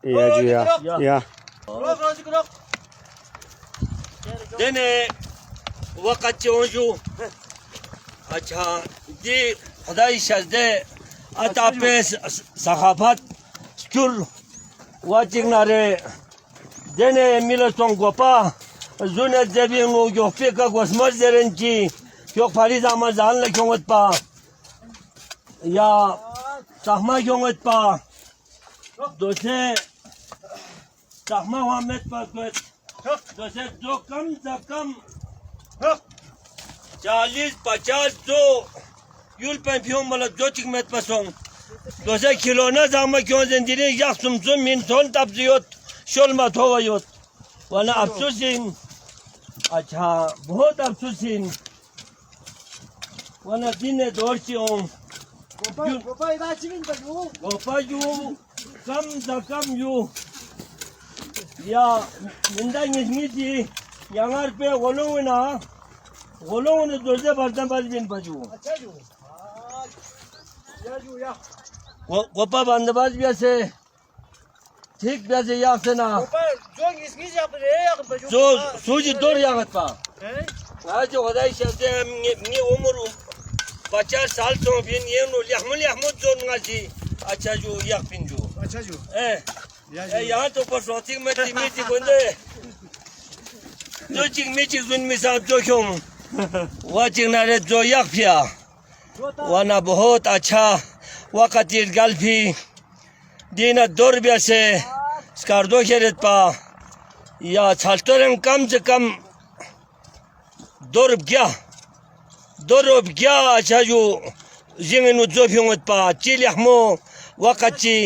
Ya ju ya. Ya. Dene vakatçı onju. अच्छा जी खुदाई शजदे अतापे सखाफत स्कुल वाचिंग नारे dene mileton gopa zunet zebinu yofika gosmaz zerenci yok fariz ama zanla kongot pa ya sahma kongot pa dose sahma Muhammed pa kot dose do kam za kam 40-50 do yul pen piyon mala do tikmet pasong dose kilona zama kyon zendiri yak sumsum min son tabziyot शोलमा थोवा योत वाला अफसोसिन अच्छा बहुत अफसोसिन वाला दिन ने दौर से ओं गोपा इधर चिविन बजू गोपा यू कम द कम यू या निंदा निस्मिती यांगार पे गोलों ने दोजे बर्तन बाज बिन बजू अच्छा यू या गोपा बंदबाज भी ऐसे ठीक वैसे याद से ना जो सूजी दौड़ याद पा आज जो खुदाई शब्दे मी उम्र 50 साल तो भी ये नो लिहमद जो नगाजी अच्छा जो याद पिन जो अच्छा जो यहाँ तो पर सोचिंग में टीमेटी बंदे जो चिंग में चिंग में साथ जो क्यों वाचिंग नारे जो याद पिया वाना बहुत अच्छा वक़्त गल्फी Dina dorbiya se skardo keret pa ya çaltoren kam se kam dorb gya acha ju jingenu zofyongot pa chilyahmo wakati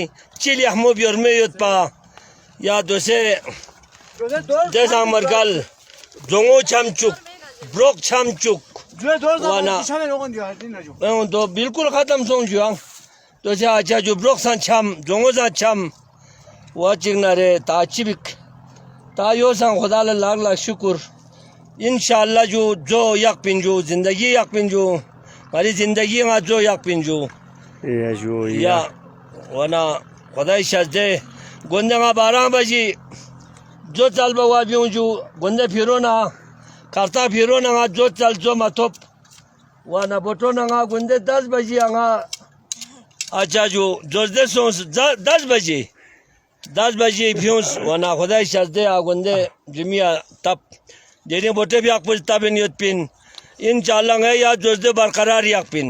chilyahmo biormeyot pa ya dose dezamargal zongo chamchuk brok chamchuk wana do bilkul khatam songju तो जा अच्छा जो ब्लॉक सांचम जोंगो सांचम वाचिंग नारे ताचिबिक तायो सांग खुदा लाख लाख शुक्र इंशाल्लाह जो यक पिंजो जिंदगी यक पिंजो हमारी जिंदगी में जो यक पिंजो या वना खुदा शजदे गुंदे में 12 बजे जो चल बवा बियो गुंदे फिरो ना करता फिरो ना जो चल जो मतोप वना बोटो ना गुंदे 10 बजे आंगा अच्छा जो 10 बजे फ्यूंस वना खुदा शजदे आगुंदे जमिया तब देने बोटे भी आकुल तब नियत पिन इंशाल्लाह है याद जोजदे बरकरार याक पिन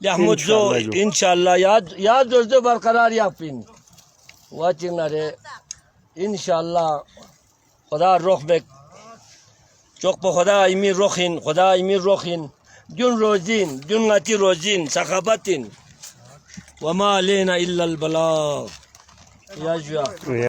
यहमद जो इंशाल्लाह याद जोजदे बरकरार याक पिन वाचिंग नारे इंशाल्लाह खुदा रोख बेक चौक पर खुदा इमीर रोखिन जुन रोजिन जुन गाती रोजिन सखाबतिन وما علينا إلا البلاغ يا جوا